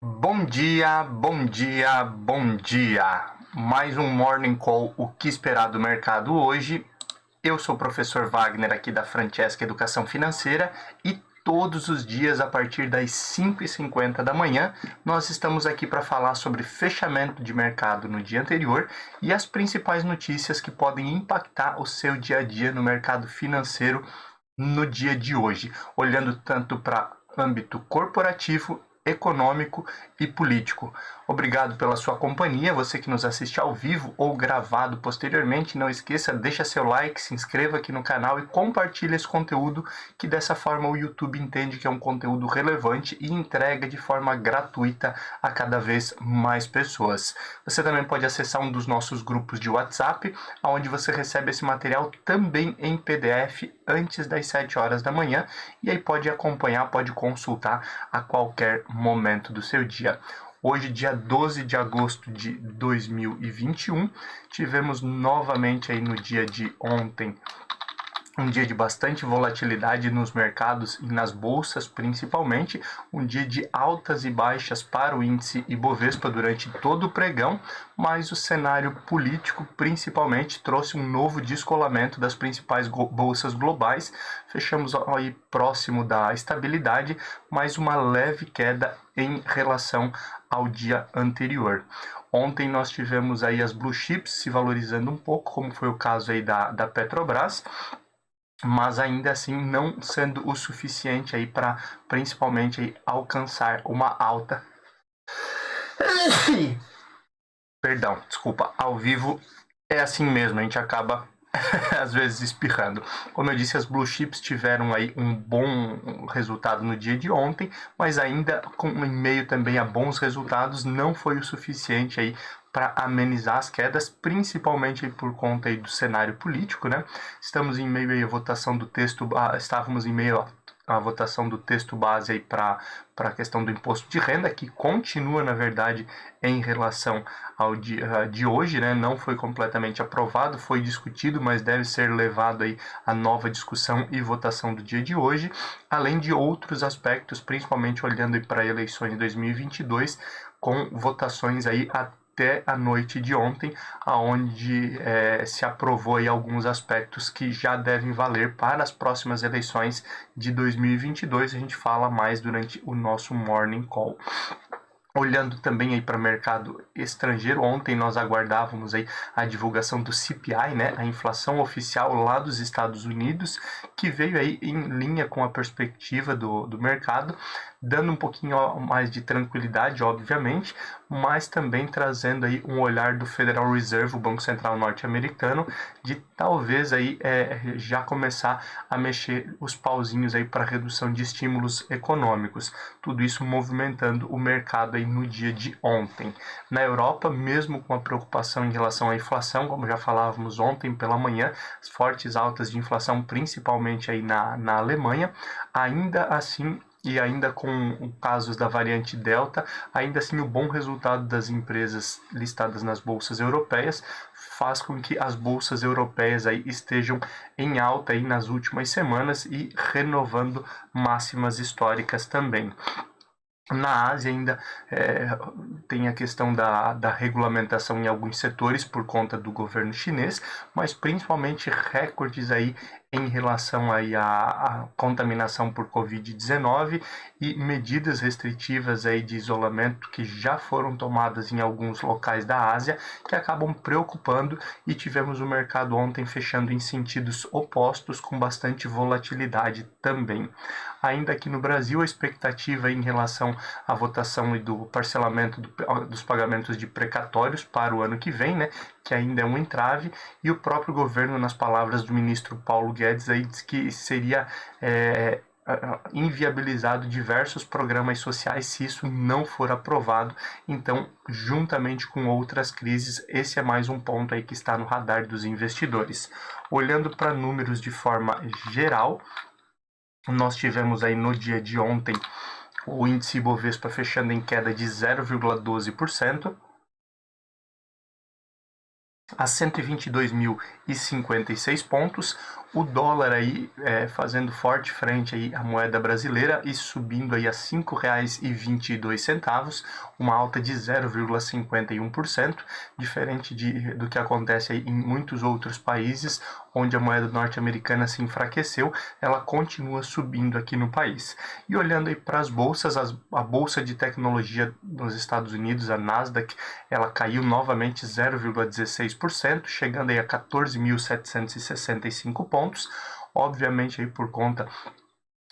Bom dia, bom dia, bom dia. Mais um Morning Call, o que esperar do mercado hoje. Eu sou o professor Wagner aqui da Francesca Educação Financeira e todos os dias a partir das 5h50 da manhã nós estamos aqui para falar sobre fechamento de mercado no dia anterior e as principais notícias que podem impactar o seu dia a dia no mercado financeiro no dia de hoje, olhando tanto para âmbito corporativo, econômico e político. Obrigado pela sua companhia, você que nos assiste ao vivo ou gravado posteriormente. Não esqueça, deixa seu like, se inscreva aqui no canal e compartilhe esse conteúdo, que dessa forma o YouTube entende que é um conteúdo relevante e entrega de forma gratuita a cada vez mais pessoas. Você também pode acessar um dos nossos grupos de WhatsApp, onde você recebe esse material também em PDF antes das 7 horas da manhã, e aí pode acompanhar, pode consultar a qualquer momento do seu dia. Hoje, dia 12 de agosto de 2021, tivemos novamente aí no dia de ontem um dia de bastante volatilidade nos mercados e nas bolsas, principalmente, um dia de altas e baixas para o índice Ibovespa durante todo o pregão, mas o cenário político, principalmente, trouxe um novo descolamento das principais bolsas globais. Fechamos aí próximo da estabilidade, mas uma leve queda em relação ao dia anterior. Ontem nós tivemos aí as blue chips se valorizando um pouco, como foi o caso aí da Petrobras, mas ainda assim não sendo o suficiente aí para principalmente aí alcançar uma alta. Perdão, desculpa, ao vivo é assim mesmo, a gente acaba às vezes espirrando. Como eu disse, as blue chips tiveram aí um bom resultado no dia de ontem, mas ainda em meio também a bons resultados, não foi o suficiente aí para amenizar as quedas, principalmente por conta aí do cenário político, né? Estamos em meio aí à votação do texto, estávamos em meio a votação do texto base aí para a questão do imposto de renda, que continua, na verdade, em relação ao dia de hoje, né? Não foi completamente aprovado, foi discutido, mas deve ser levado aí a nova discussão e votação do dia de hoje, além de outros aspectos, principalmente olhando para eleições de 2022, com votações aí até a noite de ontem, aonde se aprovou aí alguns aspectos que já devem valer para as próximas eleições de 2022. A gente fala mais durante o nosso Morning Call. Olhando também aí para o mercado estrangeiro, ontem nós aguardávamos aí a divulgação do CPI, né, a inflação oficial lá dos Estados Unidos, que veio aí em linha com a perspectiva do mercado, dando um pouquinho mais de tranquilidade, obviamente, mas também trazendo aí um olhar do Federal Reserve, o Banco Central norte-americano, de talvez aí já começar a mexer os pauzinhos aí para redução de estímulos econômicos. Tudo isso movimentando o mercado aí no dia de ontem. Na Europa, mesmo com a preocupação em relação à inflação, como já falávamos ontem pela manhã, as fortes altas de inflação, principalmente aí na Alemanha, ainda assim e ainda com casos da variante Delta, ainda assim o bom resultado das empresas listadas nas bolsas europeias faz com que as bolsas europeias aí estejam em alta aí nas últimas semanas e renovando máximas históricas também. Na Ásia ainda tem a questão da regulamentação em alguns setores por conta do governo chinês, mas principalmente recordes aí em relação aí à contaminação por Covid-19 e medidas restritivas aí de isolamento que já foram tomadas em alguns locais da Ásia, que acabam preocupando, e tivemos o mercado ontem fechando em sentidos opostos, com bastante volatilidade também. Ainda aqui no Brasil, a expectativa em relação à votação e do parcelamento dos pagamentos de precatórios para o ano que vem, né, que ainda é um entrave, e o próprio governo, nas palavras do ministro Paulo Guedes, aí diz que seria inviabilizado diversos programas sociais se isso não for aprovado. Então, juntamente com outras crises, esse é mais um ponto aí que está no radar dos investidores. Olhando para números de forma geral, nós tivemos aí no dia de ontem o índice Ibovespa fechando em queda de 0,12%, a 122.056 pontos, o dólar aí fazendo forte frente aí à moeda brasileira e subindo aí a R$ 5,22, uma alta de 0,51%, diferente do que acontece aí em muitos outros países, onde a moeda norte-americana se enfraqueceu, ela continua subindo aqui no país. E olhando aí para as bolsas, a bolsa de tecnologia nos Estados Unidos, a Nasdaq, ela caiu novamente 0,16%, chegando aí a 14.765 pontos, obviamente aí por conta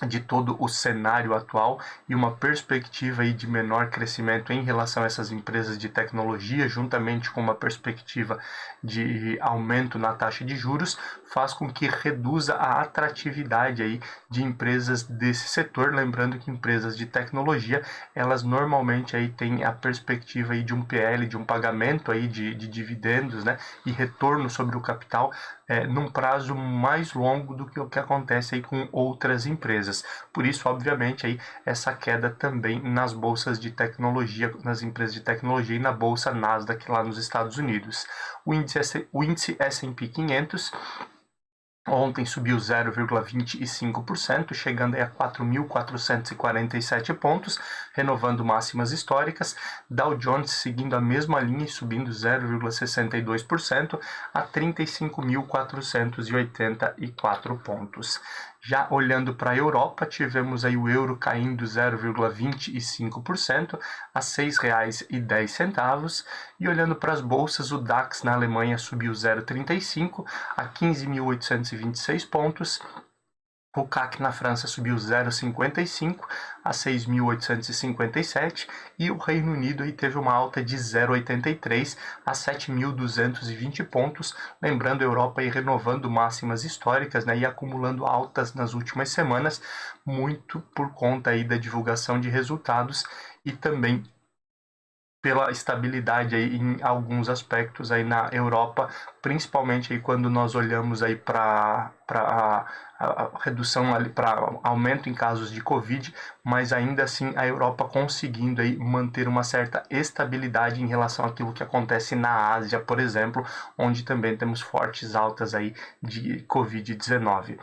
de todo o cenário atual e uma perspectiva aí de menor crescimento em relação a essas empresas de tecnologia, juntamente com uma perspectiva de aumento na taxa de juros, faz com que reduza a atratividade aí de empresas desse setor, lembrando que empresas de tecnologia, elas normalmente aí têm a perspectiva aí de um PL, de um pagamento aí de dividendos, né, e retorno sobre o capital num prazo mais longo do que o que acontece aí com outras empresas. Por isso, obviamente, aí, essa queda também nas bolsas de tecnologia, nas empresas de tecnologia e na bolsa Nasdaq lá nos Estados Unidos. O índice S&P 500 ontem subiu 0,25%, chegando a 4.447 pontos, renovando máximas históricas. Dow Jones seguindo a mesma linha e subindo 0,62% a 35.484 pontos. Já olhando para a Europa, tivemos aí o euro caindo 0,25% a R$ 6,10. E olhando para as bolsas, o DAX na Alemanha subiu 0,35% a 15.826 pontos. O CAC na França subiu 0,55 a 6.857 e o Reino Unido aí teve uma alta de 0,83 a 7.220 pontos. Lembrando, a Europa aí renovando máximas históricas, né, e acumulando altas nas últimas semanas, muito por conta aí da divulgação de resultados e também pela estabilidade aí em alguns aspectos aí na Europa, principalmente aí quando nós olhamos aí para a redução, para aumento em casos de Covid, mas ainda assim a Europa conseguindo aí manter uma certa estabilidade em relação àquilo que acontece na Ásia, por exemplo, onde também temos fortes altas aí de Covid-19.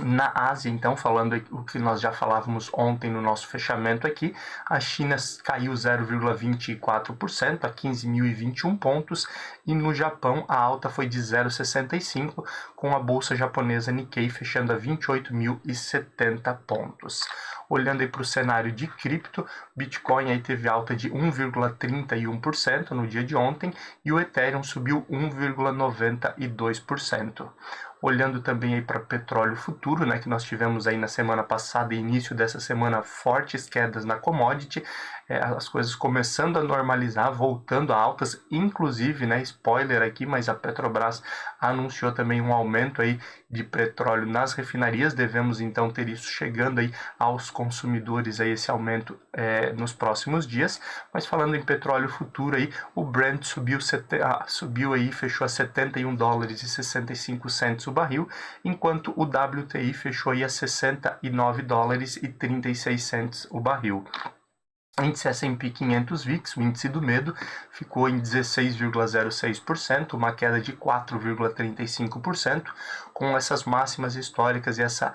Na Ásia, então, falando o que nós já falávamos ontem no nosso fechamento aqui, a China caiu 0,24% a 15.021 pontos e no Japão a alta foi de 0,65%, com a bolsa japonesa Nikkei fechando a 28.070 pontos. Olhando aí para o cenário de cripto, Bitcoin aí teve alta de 1,31% no dia de ontem e o Ethereum subiu 1,92%. Olhando também aí para petróleo futuro, né, que nós tivemos aí na semana passada e início dessa semana fortes quedas na commodity, as coisas começando a normalizar, voltando a altas, inclusive, né, spoiler aqui, mas a Petrobras anunciou também um aumento aí de petróleo nas refinarias, devemos então ter isso chegando aí aos consumidores, aí, esse aumento nos próximos dias. Mas falando em petróleo futuro aí, o Brent subiu aí, fechou a $70,65 o barril, enquanto o WTI fechou aí a $69,36 o barril. O índice S&P 500 VIX, o índice do medo, ficou em 16,06%, uma queda de 4,35%, com essas máximas históricas e essa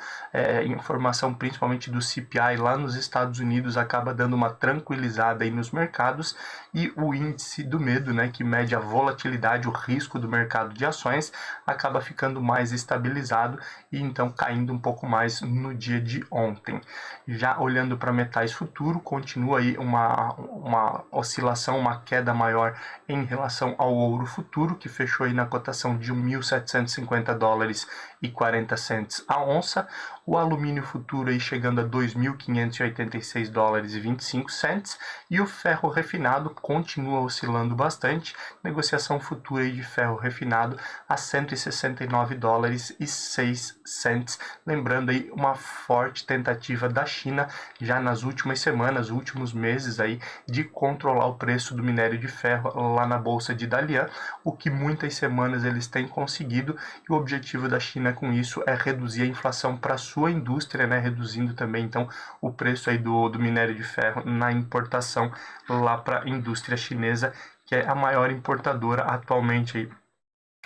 informação principalmente do CPI lá nos Estados Unidos acaba dando uma tranquilizada aí nos mercados, e o índice do medo, né, que mede a volatilidade, o risco do mercado de ações, acaba ficando mais estabilizado e então caindo um pouco mais no dia de ontem. Já olhando para metais futuro, continua aí uma oscilação, uma queda maior em relação ao ouro futuro, que fechou aí na cotação de $1.750,40 a onça. O alumínio futuro aí chegando a $2.586,25 e o ferro refinado continua oscilando bastante, negociação futura aí de ferro refinado a $169,06. Lembrando aí uma forte tentativa da China já nas últimas semanas, últimos meses aí, de controlar o preço do minério de ferro lá na bolsa de Dalian, o que muitas semanas eles têm conseguido, e o objetivo da China com isso é reduzir a inflação para sua indústria, né, reduzindo também então o preço aí do minério de ferro na importação lá para a indústria chinesa, que que é a maior importadora atualmente aí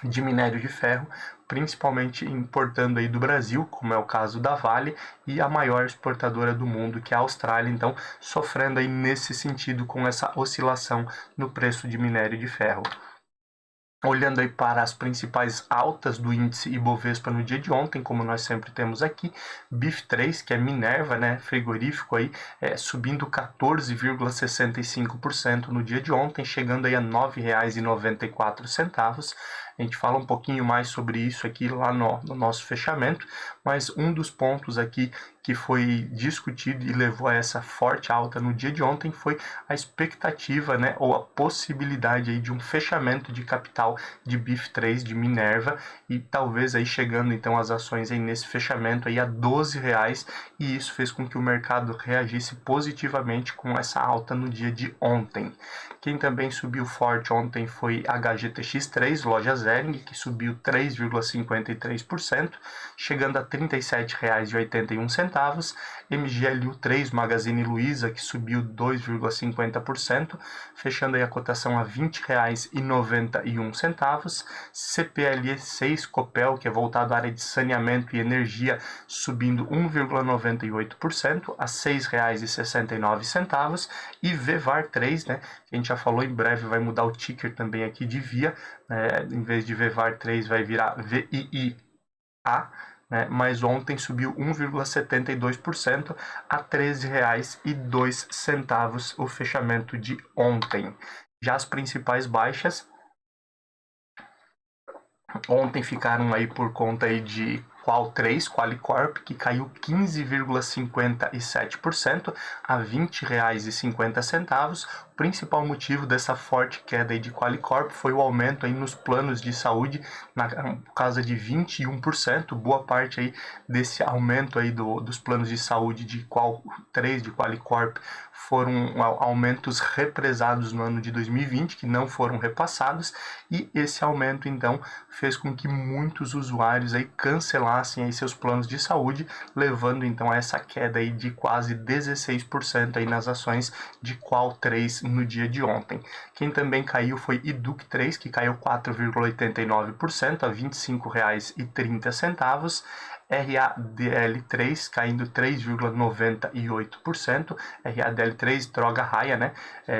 de minério de ferro, principalmente importando aí do Brasil, como é o caso da Vale, e a maior exportadora do mundo, que é a Austrália, então sofrendo aí nesse sentido com essa oscilação no preço de minério de ferro. Olhando aí para as principais altas do índice Ibovespa no dia de ontem, como nós sempre temos aqui, BIF3, que é Minerva, né, frigorífico aí, subindo 14,65% no dia de ontem, chegando aí a R$ 9,94. A gente fala um pouquinho mais sobre isso aqui lá no nosso fechamento, mas um dos pontos aqui que foi discutido e levou a essa forte alta no dia de ontem foi a expectativa, né, ou a possibilidade aí de um fechamento de capital de BIF3 de Minerva e talvez aí chegando então as ações aí nesse fechamento aí a R$ 12, e isso fez com que o mercado reagisse positivamente com essa alta no dia de ontem. Quem também subiu forte ontem foi HGTX3, loja Zering, que subiu 3,53%, chegando a R$ 37,81. MGLU3 Magazine Luiza, que subiu 2,50%, fechando aí a cotação a R$ 20,91. CPLE6 Copel, que é voltado à área de saneamento e energia, subindo 1,98% a R$ 6,69. E VEVAR3, né, que a gente já falou, em breve vai mudar o ticker também aqui de VIA, em vez de VEVAR3 vai virar VIIA, né, mas ontem subiu 1,72% a R$ 13,02 o fechamento de ontem. Já as principais baixas ontem ficaram aí por conta aí de Qualicorp, que caiu 15,57% a R$ 20,50. O principal motivo dessa forte queda aí de Qualicorp foi o aumento aí nos planos de saúde, na casa de 21%. Boa parte aí desse aumento aí dos planos de saúde de Qualicorp foram aumentos represados no ano de 2020, que não foram repassados, e esse aumento então fez com que muitos usuários aí cancelassem aí seus planos de saúde, levando então a essa queda aí de quase 16% aí nas ações de Qual3 no dia de ontem. Quem também caiu foi Educ3, que caiu 4,89% a R$ 25,30. RADL3 caindo 3,98%, RADL3 droga raia, né,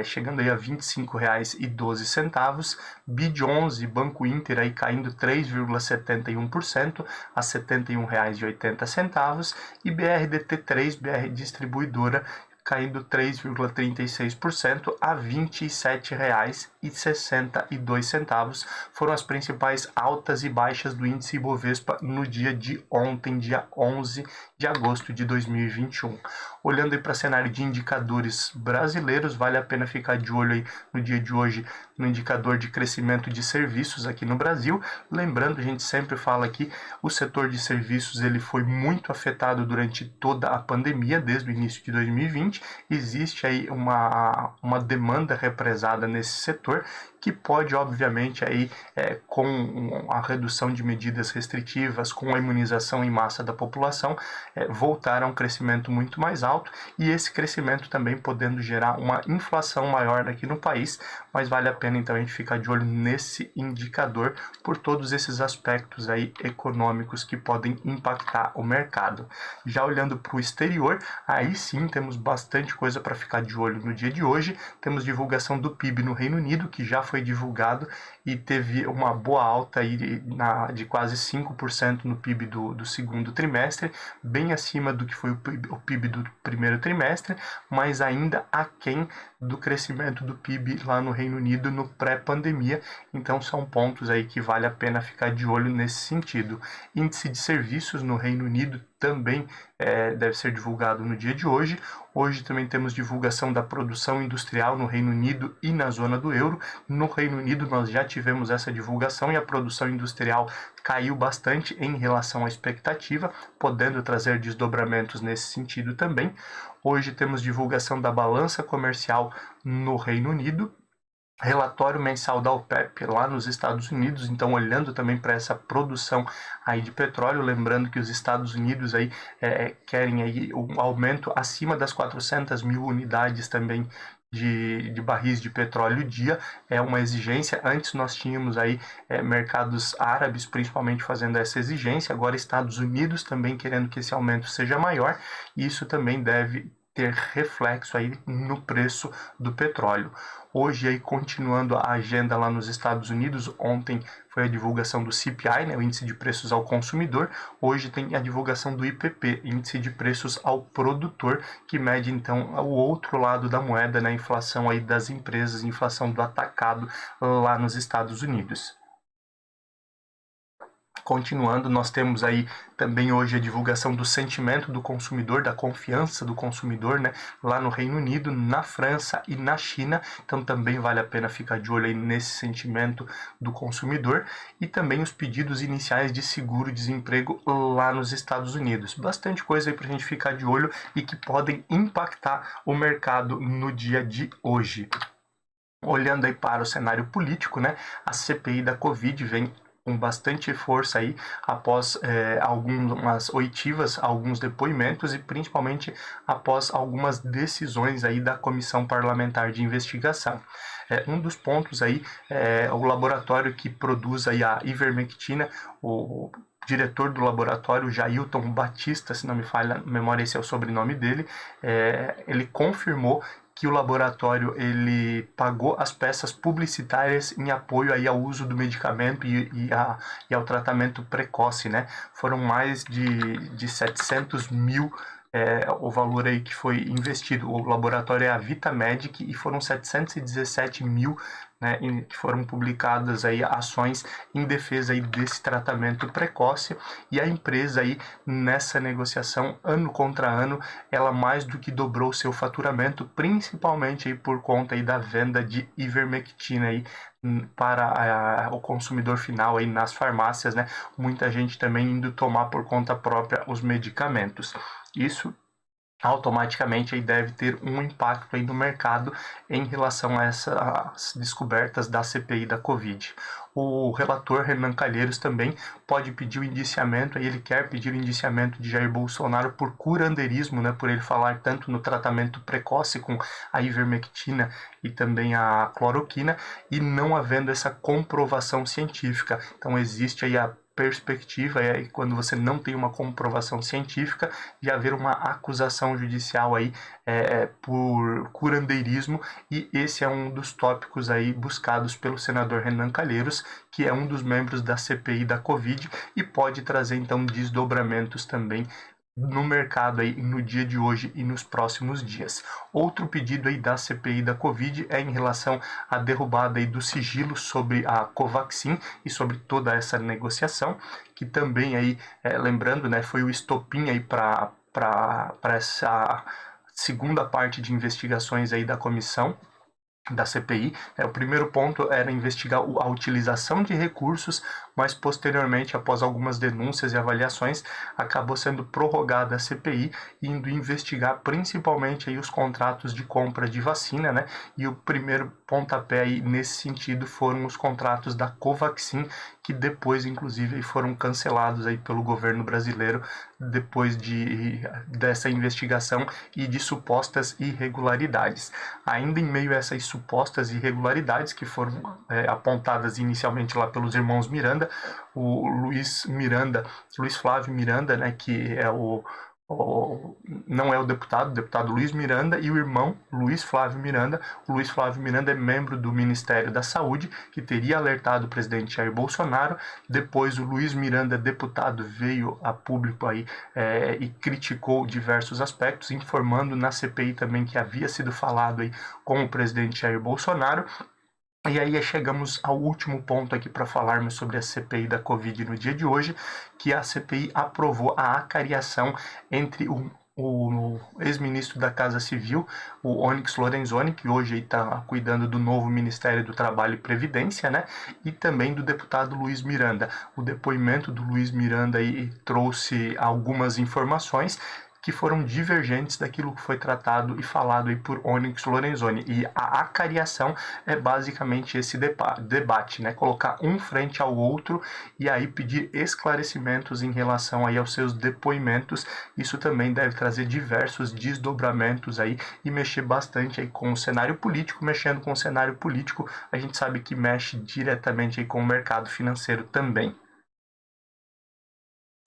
chegando aí a R$ 25,12, BID11 Banco Inter aí caindo 3,71% a R$ 71,80, e BRDT3 BR Distribuidora caindo 3,36% a R$ 27,62. Foram as principais altas e baixas do índice Ibovespa no dia de ontem, dia 11 de agosto de 2021. Olhando para o cenário de indicadores brasileiros, vale a pena ficar de olho aí no dia de hoje no indicador de crescimento de serviços aqui no Brasil. Lembrando, a gente sempre fala aqui, o setor de serviços ele foi muito afetado durante toda a pandemia, desde o início de 2020. Existe aí uma demanda represada nesse setor, que pode, obviamente, aí, com a redução de medidas restritivas, com a imunização em massa da população, voltar a um crescimento muito mais alto, e esse crescimento também podendo gerar uma inflação maior aqui no país, mas vale a pena então a gente ficar de olho nesse indicador por todos esses aspectos aí econômicos que podem impactar o mercado. Já olhando para o exterior, aí sim temos bastante coisa para ficar de olho no dia de hoje. Temos divulgação do PIB no Reino Unido, que já foi divulgado e teve uma boa alta aí de quase 5% no PIB do segundo trimestre, bem acima do que foi o PIB do primeiro trimestre, mas ainda aquém do crescimento do PIB lá no Reino Unido no pré-pandemia. Então são pontos aí que vale a pena ficar de olho nesse sentido. Índice de serviços no Reino Unido também deve ser divulgado no dia de hoje. Hoje também temos divulgação da produção industrial no Reino Unido e na zona do euro. No Reino Unido nós já tivemos essa divulgação e a produção industrial caiu bastante em relação à expectativa, podendo trazer desdobramentos nesse sentido também. Hoje temos divulgação da balança comercial no Reino Unido, relatório mensal da OPEP lá nos Estados Unidos, então olhando também para essa produção aí de petróleo, lembrando que os Estados Unidos aí querem aí um aumento acima das 400 mil unidades também de barris de petróleo dia, é uma exigência. Antes nós tínhamos aí mercados árabes principalmente fazendo essa exigência, agora Estados Unidos também querendo que esse aumento seja maior, e isso também deve ter reflexo aí no preço do petróleo. Hoje, aí, continuando a agenda lá nos Estados Unidos, ontem foi a divulgação do CPI, né, o Índice de Preços ao Consumidor. Hoje tem a divulgação do IPP, Índice de Preços ao Produtor, que mede, então, o outro lado da moeda, né, a inflação aí das empresas, a inflação do atacado lá nos Estados Unidos. Continuando, nós temos aí também hoje a divulgação do sentimento do consumidor, da confiança do consumidor, né, lá no Reino Unido, na França e na China. Então também vale a pena ficar de olho aí nesse sentimento do consumidor, e também os pedidos iniciais de seguro-desemprego lá nos Estados Unidos. Bastante coisa aí para a gente ficar de olho e que podem impactar o mercado no dia de hoje. Olhando aí para o cenário político, né, a CPI da Covid vem com bastante força aí após algumas oitivas, alguns depoimentos e principalmente após algumas decisões aí da Comissão Parlamentar de Investigação. Um dos pontos aí é o laboratório que produz aí a ivermectina, o diretor do laboratório, Jailton Batista, se não me falha a memória, esse é o sobrenome dele, ele confirmou que o laboratório ele pagou as peças publicitárias em apoio aí ao uso do medicamento e ao tratamento precoce, né? Foram mais de 700 mil o valor aí que foi investido. O laboratório é a VitaMedic e foram 717 mil, né, que foram publicadas aí ações em defesa aí desse tratamento precoce, e a empresa aí nessa negociação ano contra ano ela mais do que dobrou seu faturamento, principalmente aí por conta aí da venda de ivermectina aí para o consumidor final aí nas farmácias, né? Muita gente também indo tomar por conta própria os medicamentos. Isso automaticamente aí deve ter um impacto aí no mercado em relação a essas descobertas da CPI da Covid. O relator Renan Calheiros também pode pedir o indiciamento, aí ele quer pedir o indiciamento de Jair Bolsonaro por curandeirismo, né, por ele falar tanto no tratamento precoce com a ivermectina e também a cloroquina, e não havendo essa comprovação científica. Então existe aí a perspectiva, quando você não tem uma comprovação científica, de haver uma acusação judicial aí por curandeirismo, e esse é um dos tópicos aí buscados pelo senador Renan Calheiros, que é um dos membros da CPI da Covid, e pode trazer então desdobramentos também no mercado aí no dia de hoje e nos próximos dias. Outro pedido aí da CPI da Covid é em relação à derrubada aí do sigilo sobre a Covaxin e sobre toda essa negociação, que também aí, lembrando, né, foi o estopim aí para essa segunda parte de investigações aí da comissão da CPI. O primeiro ponto era investigar a utilização de recursos, mas posteriormente, após algumas denúncias e avaliações, acabou sendo prorrogada a CPI, indo investigar principalmente aí os contratos de compra de vacina, né? E o primeiro pontapé aí nesse sentido foram os contratos da Covaxin, que depois, inclusive, foram cancelados aí pelo governo brasileiro depois dessa investigação e de supostas irregularidades. Ainda em meio a essas supostas irregularidades que foram apontadas inicialmente lá pelos irmãos Miranda, o Luiz Flávio Miranda, né, que é não é o deputado Luiz Miranda, e o irmão Luiz Flávio Miranda. O Luiz Flávio Miranda é membro do Ministério da Saúde, que teria alertado o presidente Jair Bolsonaro. Depois o Luiz Miranda, deputado, veio a público aí e criticou diversos aspectos, informando na CPI também que havia sido falado aí com o presidente Jair Bolsonaro. E aí chegamos ao último ponto aqui para falarmos sobre a CPI da Covid no dia de hoje, que a CPI aprovou a acariação entre o ex-ministro da Casa Civil, o Onyx Lorenzoni, que hoje está cuidando do novo Ministério do Trabalho e Previdência, né? E também do deputado Luiz Miranda. O depoimento do Luiz Miranda aí trouxe algumas informações, que foram divergentes daquilo que foi tratado e falado aí por Onyx Lorenzoni. E a acariação é basicamente esse debate, né? Colocar um frente ao outro e aí pedir esclarecimentos em relação aí aos seus depoimentos. Isso também deve trazer diversos desdobramentos aí e mexer bastante aí com o cenário político. Mexendo com o cenário político, a gente sabe que mexe diretamente aí com o mercado financeiro também.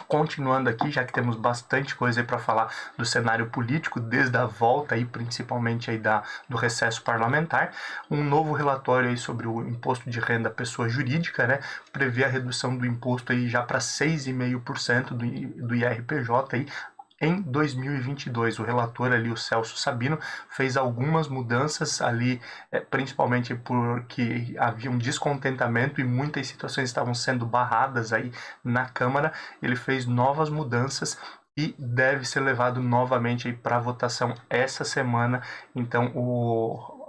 Continuando aqui, já que temos bastante coisa para falar do cenário político, desde a volta aí, principalmente aí do recesso parlamentar, um novo relatório aí sobre o imposto de renda à pessoa jurídica, né, prevê a redução do imposto aí já para 6,5% do IRPJ aí, em 2022. O relator ali, o Celso Sabino, fez algumas mudanças ali, principalmente porque havia um descontentamento e muitas situações estavam sendo barradas aí na Câmara. Ele fez novas mudanças e deve ser levado novamente para votação essa semana. Então,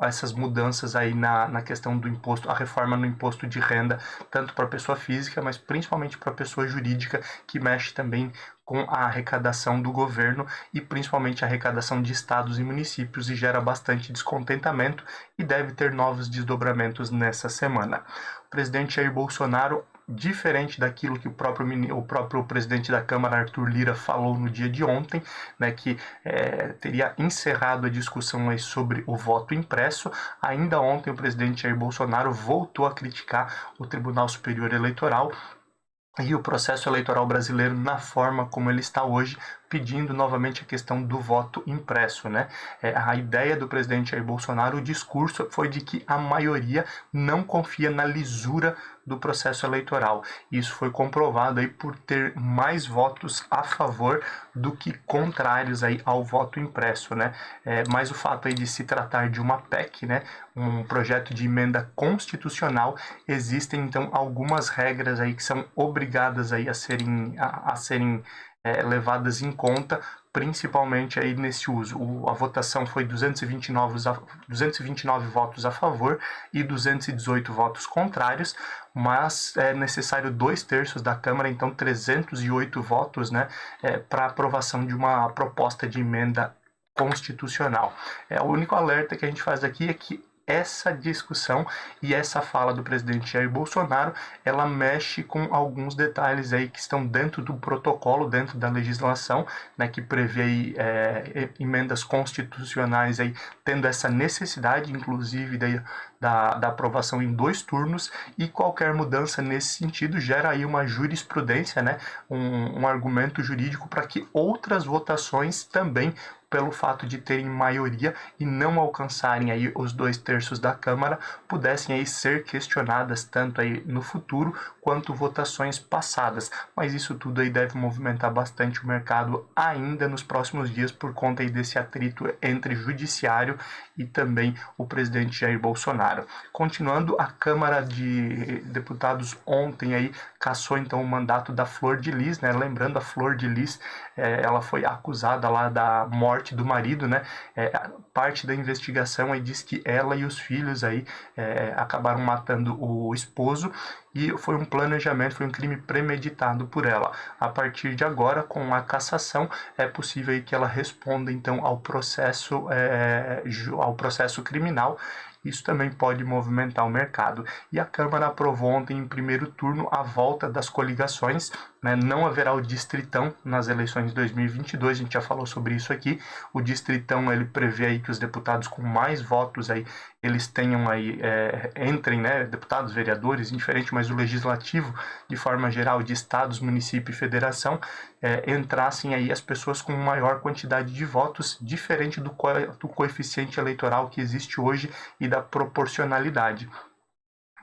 essas mudanças aí na questão do imposto, a reforma no imposto de renda, tanto para a pessoa física, mas principalmente para a pessoa jurídica, que mexe também com a arrecadação do governo e principalmente a arrecadação de estados e municípios, e gera bastante descontentamento e deve ter novos desdobramentos nessa semana. O presidente Jair Bolsonaro, diferente daquilo que o próprio presidente da Câmara, Arthur Lira, falou no dia de ontem, né, que teria encerrado a discussão aí sobre o voto impresso. Ainda ontem o presidente Jair Bolsonaro voltou a criticar o Tribunal Superior Eleitoral e o processo eleitoral brasileiro na forma como ele está hoje, pedindo novamente a questão do voto impresso, né? A ideia do presidente Jair Bolsonaro, o discurso foi de que a maioria não confia na lisura do processo eleitoral. Isso foi comprovado aí por ter mais votos a favor do que contrários aí ao voto impresso, né? Mas o fato aí de se tratar de uma PEC, né, um projeto de emenda constitucional, existem então algumas regras aí que são obrigadas aí a serem levadas em conta, principalmente aí nesse uso. A votação foi 229 votos a favor e 218 votos contrários, mas é necessário 2/3 da Câmara, então 308 votos, né, para aprovação de uma proposta de emenda constitucional. O único alerta que a gente faz aqui é que essa discussão e essa fala do presidente Jair Bolsonaro, ela mexe com alguns detalhes aí que estão dentro do protocolo, dentro da legislação, né, que prevê aí, emendas constitucionais aí, tendo essa necessidade, inclusive, da aprovação em 2 turnos, e qualquer mudança nesse sentido gera aí uma jurisprudência, né, um argumento jurídico para que outras votações também, pelo fato de terem maioria e não alcançarem aí os 2/3 da Câmara, pudessem aí ser questionadas tanto aí no futuro quanto votações passadas. Mas isso tudo aí deve movimentar bastante o mercado ainda nos próximos dias, por conta aí desse atrito entre judiciário e também o presidente Jair Bolsonaro. Continuando, a Câmara de Deputados ontem aí cassou então o mandato da Flor de Lis, né? Lembrando, a Flor de Lis, ela foi acusada lá da morte do marido, né? Parte da investigação aí diz que ela e os filhos aí acabaram matando o esposo, e foi um planejamento, foi um crime premeditado por ela. A partir de agora, com a cassação, é possível aí que ela responda então ao processo criminal. Isso também pode movimentar o mercado. E a Câmara aprovou ontem, em primeiro turno, a volta das coligações, né? Não haverá o distritão nas eleições de 2022, a gente já falou sobre isso aqui. O distritão, ele prevê aí que os deputados com mais votos aí, eles tenham aí, entrem, né, deputados, vereadores, indiferente, mas o legislativo, de forma geral, de estados, município e federação, entrassem aí as pessoas com maior quantidade de votos, diferente do coeficiente eleitoral que existe hoje e da proporcionalidade.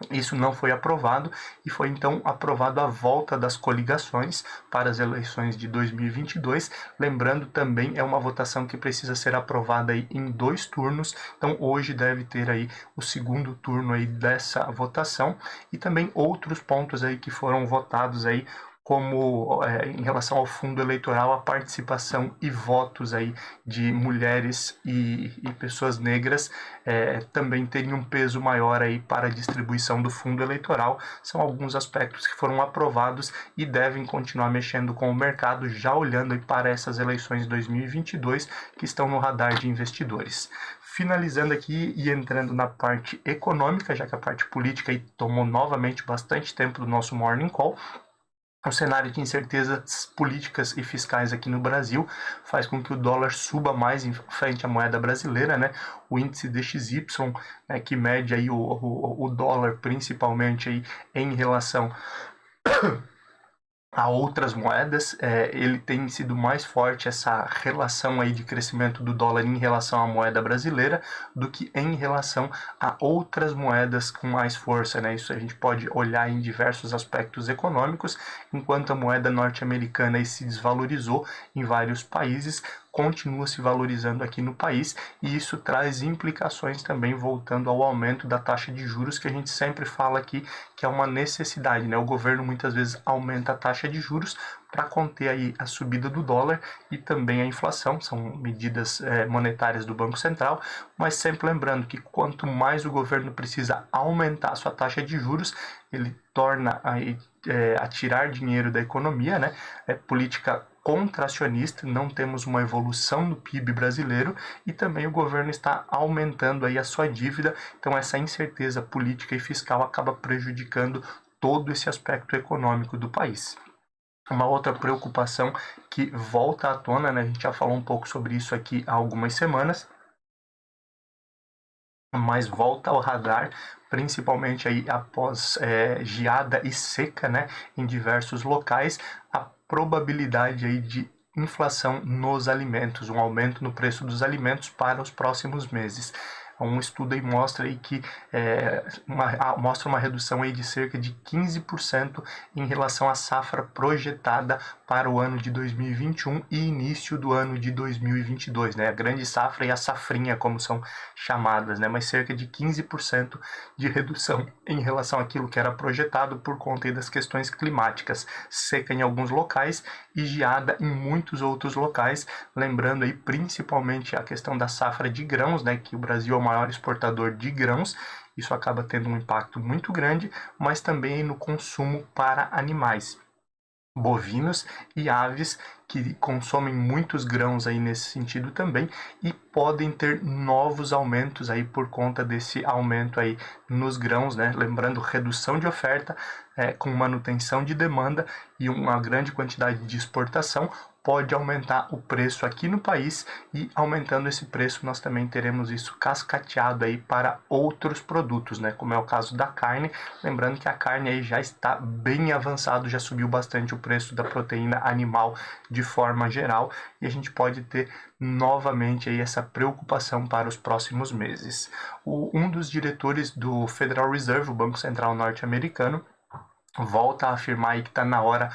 Isso não foi aprovado, e foi então aprovado a volta das coligações para as eleições de 2022. Lembrando, também é uma votação que precisa ser aprovada aí em 2 turnos, então hoje deve ter aí o segundo turno aí dessa votação, e também outros pontos aí que foram votados aí como em relação ao fundo eleitoral, a participação e votos aí de mulheres e pessoas negras também teriam um peso maior aí para a distribuição do fundo eleitoral. São alguns aspectos que foram aprovados e devem continuar mexendo com o mercado, já olhando aí para essas eleições de 2022 que estão no radar de investidores. Finalizando aqui e entrando na parte econômica, já que a parte política aí tomou novamente bastante tempo do nosso Morning Call, o cenário de incertezas políticas e fiscais aqui no Brasil faz com que o dólar suba mais em frente à moeda brasileira, né? O índice DXY, né, que mede aí o dólar principalmente aí em relação a outras moedas, ele tem sido mais forte essa relação aí de crescimento do dólar em relação à moeda brasileira do que em relação a outras moedas com mais força, né? Isso a gente pode olhar em diversos aspectos econômicos, enquanto a moeda norte-americana aí se desvalorizou em vários países, continua se valorizando aqui no país, e isso traz implicações também voltando ao aumento da taxa de juros, que a gente sempre fala aqui que é uma necessidade, né? O governo muitas vezes aumenta a taxa de juros para conter aí a subida do dólar e também a inflação, são medidas monetárias do Banco Central, mas sempre lembrando que quanto mais o governo precisa aumentar a sua taxa de juros, ele torna aí a tirar dinheiro da economia, né? Política contracionista, não temos uma evolução no PIB brasileiro e também o governo está aumentando aí a sua dívida, então essa incerteza política e fiscal acaba prejudicando todo esse aspecto econômico do país. Uma outra preocupação que volta à tona, né? A gente já falou um pouco sobre isso aqui há algumas semanas, mas volta ao radar, principalmente aí após geada e seca, né, em diversos locais, a probabilidade aí de inflação nos alimentos, um aumento no preço dos alimentos para os próximos meses. Um estudo aí mostra aí que mostra uma redução aí de cerca de 15% em relação à safra projetada para o ano de 2021 e início do ano de 2022, né? A grande safra e a safrinha, como são chamadas, né? Mas cerca de 15% de redução em relação àquilo que era projetado por conta aí das questões climáticas, seca em alguns locais e geada em muitos outros locais, lembrando aí principalmente a questão da safra de grãos, né? Que o Brasil é o maior exportador de grãos, isso acaba tendo um impacto muito grande, mas também no consumo para animais, bovinos e aves, que consomem muitos grãos aí nesse sentido também, e podem ter novos aumentos aí por conta desse aumento aí nos grãos, né? Lembrando, redução de oferta com manutenção de demanda e uma grande quantidade de exportação pode aumentar o preço aqui no país, e aumentando esse preço nós também teremos isso cascateado aí para outros produtos, né? Como é o caso da carne, lembrando que a carne aí já está bem avançado, já subiu bastante o preço da proteína animal de forma geral, e a gente pode ter novamente aí essa preocupação para os próximos meses. Um dos diretores do Federal Reserve, o Banco Central norte-americano, volta a afirmar aí que está na hora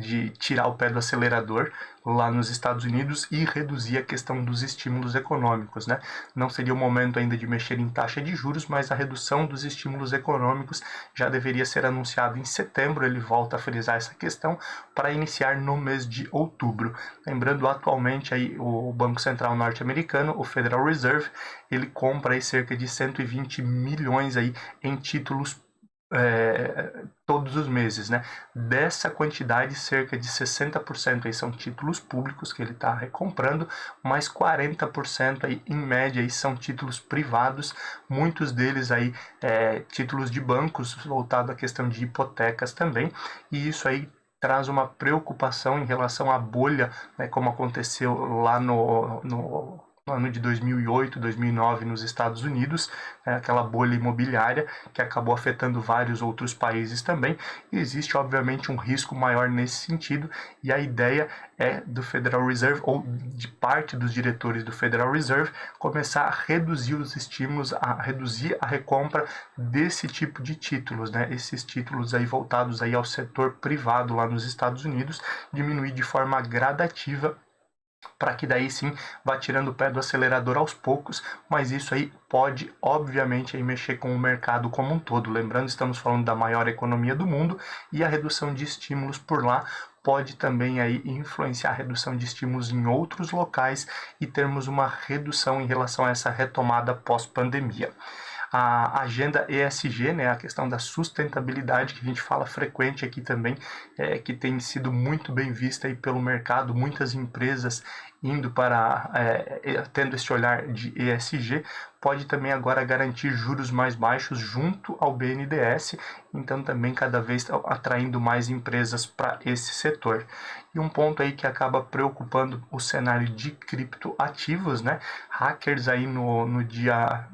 de tirar o pé do acelerador lá nos Estados Unidos e reduzir a questão dos estímulos econômicos, né? Não seria o momento ainda de mexer em taxa de juros, mas a redução dos estímulos econômicos já deveria ser anunciada em setembro. Ele volta a frisar essa questão para iniciar no mês de outubro. Lembrando, atualmente aí o Banco Central norte-americano, o Federal Reserve, ele compra aí cerca de 120 milhões aí em títulos todos os meses, né? Dessa quantidade, cerca de 60% aí são títulos públicos que ele está recomprando, mais 40% aí, em média, aí, são títulos privados, muitos deles aí títulos de bancos, voltado à questão de hipotecas também, e isso aí traz uma preocupação em relação à bolha, né, como aconteceu lá no ano de 2008, 2009 nos Estados Unidos, aquela bolha imobiliária que acabou afetando vários outros países também. E existe, obviamente, um risco maior nesse sentido, e a ideia do Federal Reserve, ou de parte dos diretores do Federal Reserve, começar a reduzir os estímulos, a reduzir a recompra desse tipo de títulos, né? Esses títulos aí voltados aí ao setor privado lá nos Estados Unidos, diminuir de forma gradativa para que daí sim vá tirando o pé do acelerador aos poucos, mas isso aí pode, obviamente, aí mexer com o mercado como um todo. Lembrando, estamos falando da maior economia do mundo e a redução de estímulos por lá pode também aí influenciar a redução de estímulos em outros locais e termos uma redução em relação a essa retomada pós-pandemia. A agenda ESG, né, a questão da sustentabilidade, que a gente fala frequente aqui também, que tem sido muito bem vista aí pelo mercado, muitas empresas indo para, tendo esse olhar de ESG, pode também agora garantir juros mais baixos junto ao BNDES, então também cada vez atraindo mais empresas para esse setor. E um ponto aí que acaba preocupando o cenário de criptoativos, né? Hackers aí no dia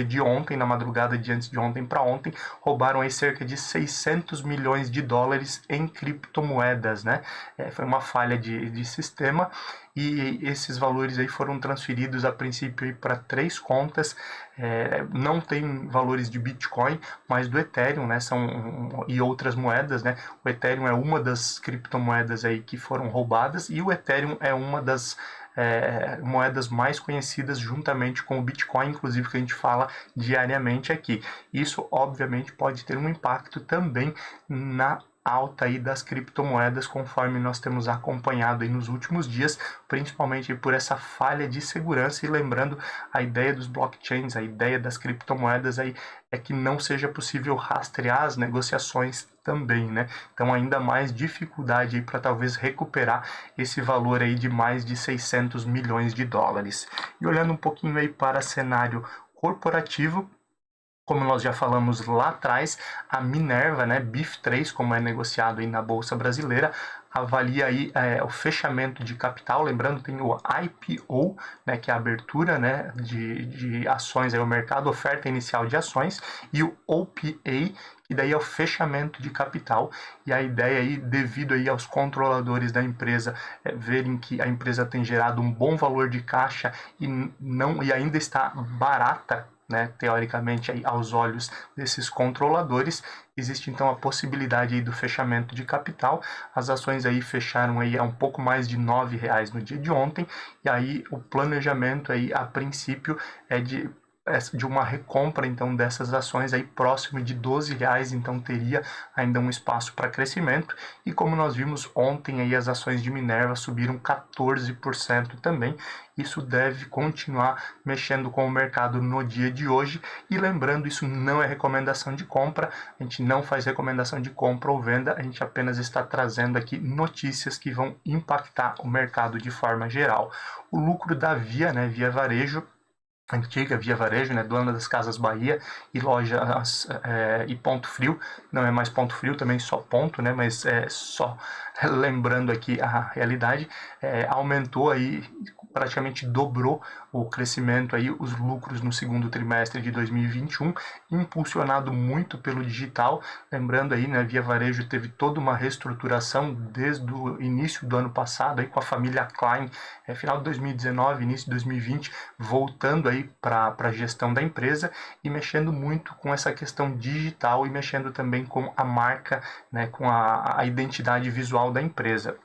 de ontem, na madrugada de antes de ontem para ontem, roubaram aí cerca de 600 milhões de dólares em criptomoedas, né? Foi uma falha de sistema e esses valores aí foram transferidos a princípio para 3 contas, não tem valores de Bitcoin, mas do Ethereum, né, e outras moedas, né, o Ethereum é uma das criptomoedas aí que foram roubadas e o Ethereum é uma das moedas mais conhecidas juntamente com o Bitcoin, inclusive que a gente fala diariamente aqui. Isso obviamente pode ter um impacto também na alta aí das criptomoedas, conforme nós temos acompanhado aí nos últimos dias, principalmente por essa falha de segurança. E lembrando, a ideia dos blockchains, a ideia das criptomoedas aí é que não seja possível rastrear as negociações também, né? Então ainda mais dificuldade aí para talvez recuperar esse valor aí de mais de 600 milhões de dólares. E olhando um pouquinho aí para cenário corporativo, como nós já falamos lá atrás, a Minerva, né, BIF3, como é negociado aí na Bolsa Brasileira, avalia aí o fechamento de capital. Lembrando, tem o IPO, né, que é a abertura, né, de ações, aí o mercado, oferta inicial de ações, e o OPA, que daí é o fechamento de capital. E a ideia aí, devido aí aos controladores da empresa verem que a empresa tem gerado um bom valor de caixa e ainda está barata, né, teoricamente aí, aos olhos desses controladores, existe então a possibilidade aí do fechamento de capital. As ações aí fecharam aí a um pouco mais de R$9 no dia de ontem, e aí o planejamento aí a princípio é de uma recompra então dessas ações aí próximo de R$12, então teria ainda um espaço para crescimento. E como nós vimos ontem aí, as ações de Minerva subiram 14% também. Isso deve continuar mexendo com o mercado no dia de hoje. E lembrando, isso não é recomendação de compra, a gente não faz recomendação de compra ou venda, a gente apenas está trazendo aqui notícias que vão impactar o mercado de forma geral. O lucro da Via, né, Via Varejo, antiga Via Varejo, né, dona das Casas Bahia e lojas e Ponto Frio, não é mais Ponto Frio, também só ponto, né, mas só lembrando aqui a realidade, aumentou aí, praticamente dobrou o crescimento aí, os lucros no segundo trimestre de 2021, impulsionado muito pelo digital. Lembrando aí, né, Via Varejo teve toda uma reestruturação desde o início do ano passado aí com a família Klein, final de 2019, início de 2020, voltando aí para a gestão da empresa e mexendo muito com essa questão digital e mexendo também com a marca, né, com a identidade visual da empresa.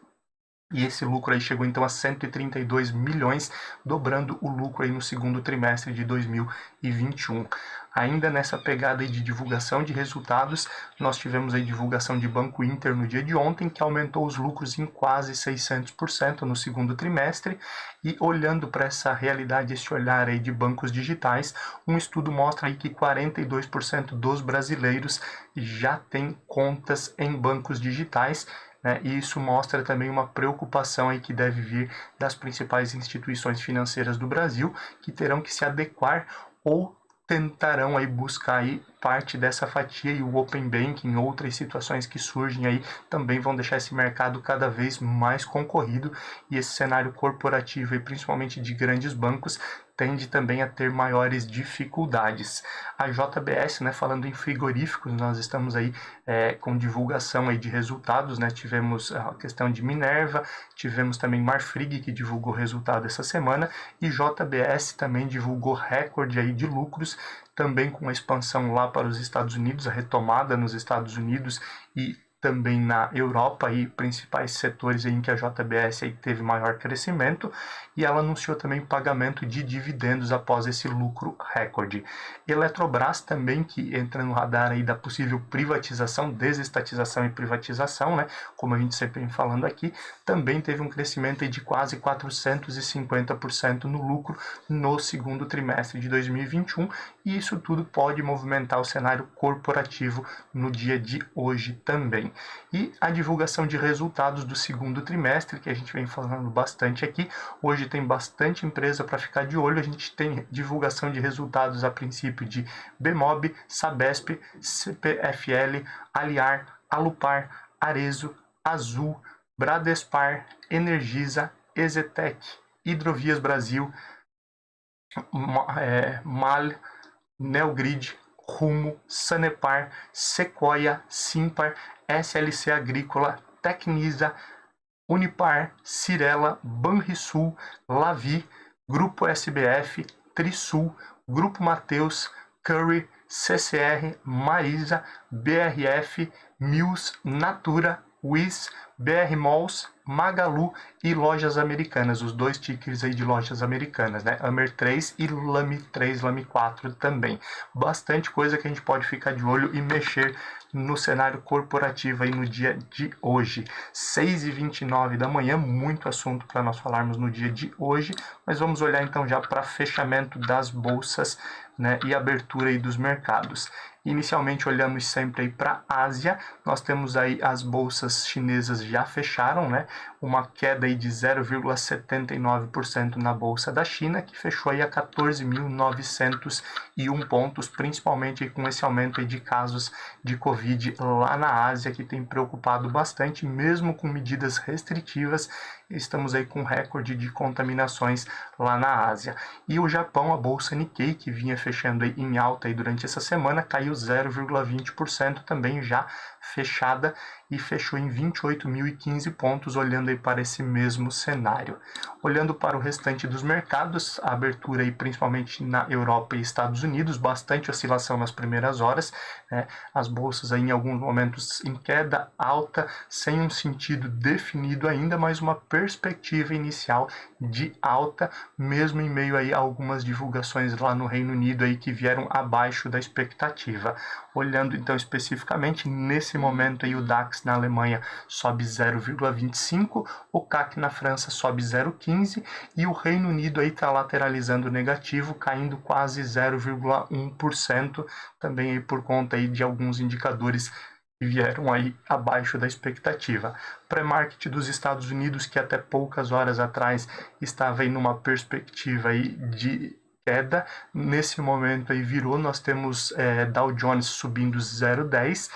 E esse lucro aí chegou então a 132 milhões, dobrando o lucro aí no segundo trimestre de 2021. Ainda nessa pegada aí de divulgação de resultados, nós tivemos aí divulgação de Banco Inter no dia de ontem, que aumentou os lucros em quase 600% no segundo trimestre. E olhando para essa realidade, esse olhar aí de bancos digitais, um estudo mostra aí que 42% dos brasileiros já têm contas em bancos digitais, né? E isso mostra também uma preocupação aí que deve vir das principais instituições financeiras do Brasil, que terão que se adequar ou tentarão aí buscar aí parte dessa fatia, e o Open Banking, outras situações que surgem aí, também vão deixar esse mercado cada vez mais concorrido, e esse cenário corporativo, e principalmente de grandes bancos, tende também a ter maiores dificuldades. A JBS, né, falando em frigoríficos, nós estamos aí com divulgação aí de resultados, né, tivemos a questão de Minerva, tivemos também Marfrig, que divulgou resultado essa semana, e JBS também divulgou recorde aí de lucros, também com a expansão lá para os Estados Unidos, a retomada nos Estados Unidos e também na Europa e principais setores em que a JBS aí teve maior crescimento, e ela anunciou também pagamento de dividendos após esse lucro recorde. Eletrobras também, que entra no radar aí da possível privatização, desestatização e privatização, né, como a gente sempre vem falando aqui, também teve um crescimento aí de quase 450% no lucro no segundo trimestre de 2021, e isso tudo pode movimentar o cenário corporativo no dia de hoje também. E a divulgação de resultados do segundo trimestre, que a gente vem falando bastante aqui, hoje tem bastante empresa para ficar de olho. A gente tem divulgação de resultados a princípio de Bemob, Sabesp, CPFL, Aliar, Alupar, Arezzo, Azul, Bradespar, Energisa, Ezetec, Hidrovias Brasil, MAL, Neogrid, Rumo, Sanepar, Sequoia, Simpar, SLC Agrícola, Tecnisa, Unipar, Cirela, Banrisul, Lavi, Grupo SBF, Trisul, Grupo Mateus, Curry, CCR, Marisa, BRF, Mills, Natura, Wiz, BR Malls, Magalu e Lojas Americanas, os dois tickers aí de Lojas Americanas, né? Amer 3 e Lame 3, Lame 4 também. Bastante coisa que a gente pode ficar de olho e mexer no cenário corporativo aí no dia de hoje. 6h29 da manhã, muito assunto para nós falarmos no dia de hoje, mas vamos olhar então já para fechamento das bolsas, né, e abertura aí dos mercados. Inicialmente olhamos sempre aí para a Ásia, nós temos aí as bolsas chinesas já fecharam, né, uma queda aí de 0,79% na bolsa da China, que fechou aí a 14.901 pontos, principalmente aí com esse aumento aí de casos de Covid lá na Ásia, que tem preocupado bastante, mesmo com medidas restritivas. Estamos aí com recorde de contaminações lá na Ásia. E o Japão, a bolsa Nikkei, que vinha fechando aí em alta aí durante essa semana, caiu 0,20%, também já fechada, e fechou em 28.015 pontos, olhando aí para esse mesmo cenário. Olhando para o restante dos mercados, a abertura aí principalmente na Europa e Estados Unidos, bastante oscilação nas primeiras horas, né? As bolsas aí em alguns momentos em queda, alta, sem um sentido definido ainda, mas uma perspectiva inicial de alta, mesmo em meio aí a algumas divulgações lá no Reino Unido aí que vieram abaixo da expectativa. Olhando então especificamente, nesse momento aí o DAX na Alemanha sobe 0,25, o CAC na França sobe 0,15 e o Reino Unido aí está lateralizando negativo, caindo quase 0,1%, também aí por conta aí de alguns indicadores que vieram aí abaixo da expectativa. Pré-market dos Estados Unidos, que até poucas horas atrás estava aí numa perspectiva aí de queda, nesse momento aí virou. Nós temos Dow Jones subindo 0,10,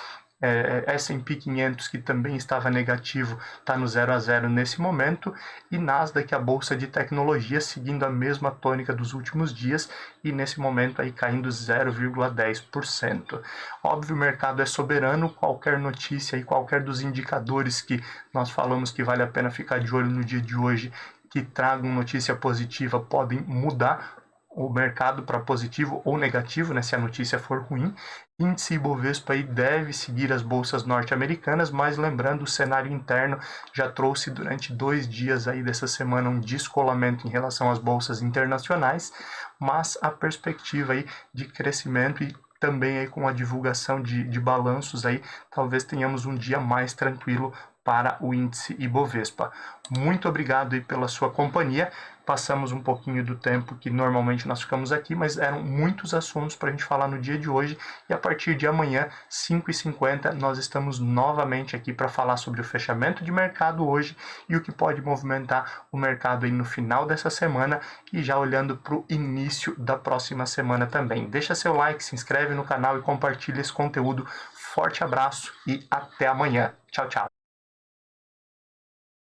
S&P 500, que também estava negativo, está no 0 a 0 nesse momento, e Nasdaq, a bolsa de tecnologia, seguindo a mesma tônica dos últimos dias, e nesse momento aí caindo 0,10%. Óbvio, o mercado é soberano, qualquer notícia e qualquer dos indicadores que nós falamos que vale a pena ficar de olho no dia de hoje, que tragam notícia positiva, podem mudar o mercado para positivo ou negativo, né, se a notícia for ruim. Índice Ibovespa aí deve seguir as bolsas norte-americanas, mas lembrando, o cenário interno já trouxe durante 2 dias aí dessa semana um descolamento em relação às bolsas internacionais, mas a perspectiva aí de crescimento e também aí com a divulgação de balanços aí, talvez tenhamos um dia mais tranquilo para o índice Ibovespa. Muito obrigado aí pela sua companhia. Passamos um pouquinho do tempo que normalmente nós ficamos aqui, mas eram muitos assuntos para a gente falar no dia de hoje, e a partir de amanhã, 5h50, nós estamos novamente aqui para falar sobre o fechamento de mercado hoje e o que pode movimentar o mercado aí no final dessa semana e já olhando para o início da próxima semana também. Deixa seu like, se inscreve no canal e compartilha esse conteúdo. Forte abraço e até amanhã. Tchau, tchau.